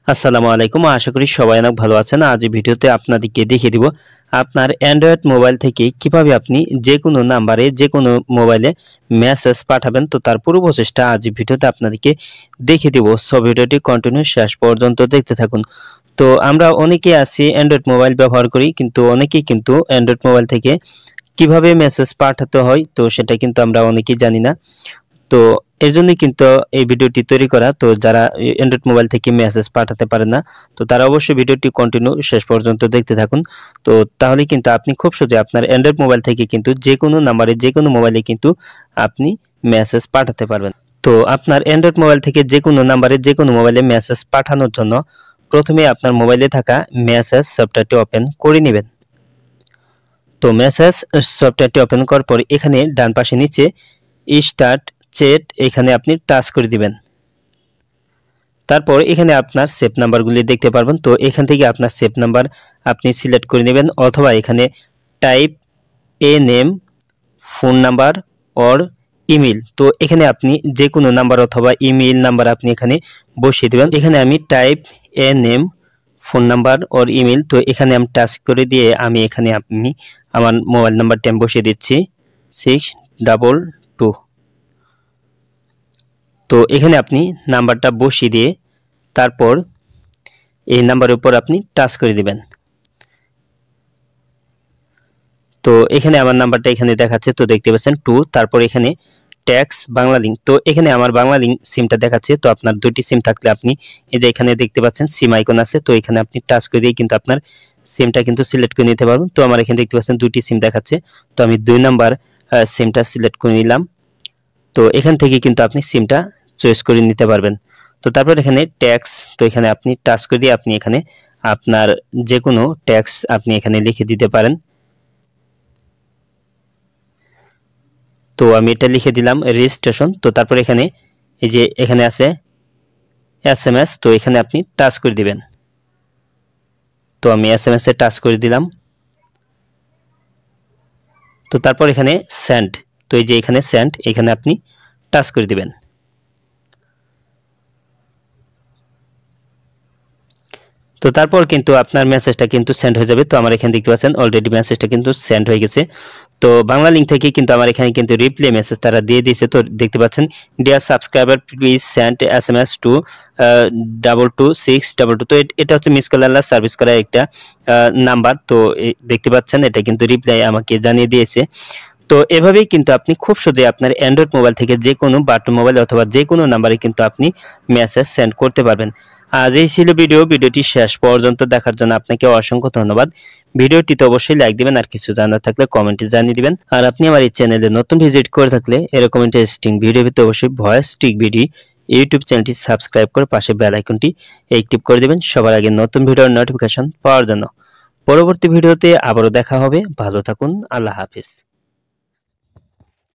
আসসালামু আলাইকুম। আশা করি সবাই অনেক ভালো আছেন। আজ এই ভিডিওতে আপনাদেরকে দেখিয়ে দিব আপনার অ্যান্ড্রয়েড মোবাইল থেকে কিভাবে আপনি যেকোনো নাম্বারে যেকোনো মোবাইলে মেসেজ পাঠাবেন। তো তার পুরো প্রসেসটা আজ এই ভিডিওতে আপনাদেরকে দেখিয়ে দিব। সো ভিডিওটি কন্টিনিউ শেষ পর্যন্ত দেখতে থাকুন। তো আমরা অনেকেই আছি অ্যান্ড্রয়েড মোবাইল ব্যবহার করি, কিন্তু অনেকেই কিন্তু অ্যান্ড্রয়েড মোবাইল থেকে কিভাবে মেসেজ পাঠাতে হয় তো সেটা কিন্তু আমরা অনেকেই জানি না। তো এর জন্যই কিন্তু এই ভিডিওটি তৈরি করা। তো যারা অ্যান্ড্রয়েড মোবাইল থেকে মেসেজ পাঠাতে পারেন না, তো তারা অবশ্যই ভিডিওটি কন্টিনিউ শেষ পর্যন্ত দেখতে থাকুন। তো তাহলে কিন্তু আপনি খুব সহজে আপনার অ্যান্ড্রয়েড মোবাইল থেকে কিন্তু যেকোনো নাম্বারে যেকোনো মোবাইলে কিন্তু আপনি মেসেজ পাঠাতে পারবেন। তো আপনার অ্যান্ড্রয়েড মোবাইল থেকে যেকোনো নাম্বারে যেকোনো মোবাইলে মেসেজ পাঠানোর জন্য প্রথমে আপনার মোবাইলে থাকা মেসেজ সফটওয়্যারটি ওপেন করে নেবেন। তো মেসেজ সফটওয়্যারটি ওপেন করার পর এখানে ডান পাশে নিচে স্টার্ট চ্যাট এখানে আপনি টাচ করে দিবেন। তারপর এখানে আপনার সেভ নাম্বারগুলি দেখতে পারবেন। তো এখান থেকে আপনার সেভ নাম্বার আপনি সিলেক্ট করে নেবেন, অথবা এখানে type a name, phone number or email. তো এখানে আপনি যে কোনো নাম্বার অথবা ইমেল নাম্বার আপনি এখানে বসিয়ে দেবেন। এখানে আমি type a name, phone number or email, তো এখানে আমি টাচ করে দিয়ে আমি এখানে আপনি আমার মোবাইল নাম্বারটি আমি বসিয়ে দিচ্ছি 622। তো এখানে আপনি নাম্বারটা বসিয়ে দিয়ে তারপর এই নাম্বারের উপর আপনি টাচ করে দিবেন। তো এখানে আমার নাম্বারটা এখানে দেখাচ্ছে, তো দেখতে পাচ্ছেন 2, তারপর এখানে ট্যাক্স বাংলা লিঙ্ক। তো এখানে আমার বাংলা লিঙ্ক সিমটা দেখাচ্ছে। তো আপনার দুটি সিম থাকলে আপনি এই যে এখানে দেখতে পাচ্ছেন সিম আইকন আছে, তো এখানে আপনি টাচ করে দিয়ে কিন্তু আপনার সিমটা কিন্তু সিলেক্ট করে নিতে পারবেন। তো আমার এখানে দেখতে পাচ্ছেন দুটি সিম দেখাচ্ছে, তো আমি 2 নাম্বার সিমটা সিলেক্ট করে নিলাম। তো এখান থেকে কিন্তু আপনি সিমটা চয়েস করে নিতে পারবেন। তো তারপর এখানে ট্যাক্স, তো এখানে আপনি টাচ করে দিয়ে আপনি এখানে আপনার যে কোনো ট্যাক্স আপনি এখানে লিখে দিতে পারেন। তো আমি এটা লিখে দিলাম রেজিস্ট্রেশন। তো তারপর এখানে এই যে এখানে আছে এসএমএস, তো এখানে আপনি টাচ করে দিবেন। তো আমি এসএমএস এ টাচ করে দিলাম। তো তারপর এখানে সেন্ড, তো এই যে এখানে সেন্ড, এখানে আপনি টাচ করে দিবেন। তো তারপর কিন্তু আপনার মেসেজটা কিন্তু সেন্ড হয়ে যাবে। তো আমার এখানে দেখতে পাচ্ছেন অলরেডি মেসেজটা কিন্তু সেন্ড হয়ে গেছে। তো বাংলা লিঙ্ক থেকে কিন্তু আমার এখানে কিন্তু রিপ্লাই মেসেজ তারা দিয়ে দিয়েছে। তো দেখতে পাচ্ছেন dear subscriber please send SMS to 22622। তো এটা হচ্ছে মিস কল আল্লাহ সার্ভিস করা একটা নাম্বার। তো দেখতে পাচ্ছেন এটা কিন্তু রিপ্লাই আমাকে জানিয়ে দিয়েছে। তো এভাবেই কিন্তু আপনি খুব সহজে আপনার অ্যান্ড্রয়েড মোবাইল থেকে যে কোনো বাটন মোবাইল অথবা যে কোনো নাম্বারে কিন্তু আপনি মেসেজ সেন্ড করতে পারবেন। আজ এই ছিল ভিডিওটি শেষ পর্যন্ত দেখার জন্য আপনাকে অসংখ্য ধন্যবাদ। ভিডিওটিতে অবশ্যই লাইক দিবেন, আর কিছু জানার থাকলে কমেন্টে জানিয়ে দিবেন। আর আপনি আমার এই চ্যানেলে নতুন ভিজিট করে থাকলে এরকম ইন্টারেস্টিং ভিডিও পেতে অবশ্যই ভয়েস টিক ভিডিও ইউটিউব চ্যানেলটি সাবস্ক্রাইব করে পাশে বেল আইকনটি অ্যাক্টিভ করে দিবেন সবার আগে নতুন ভিডিওর নোটিফিকেশন পাওয়ার জন্য। পরবর্তী ভিডিওতে আবারও দেখা হবে। ভালো থাকুন। আল্লাহ হাফেজ।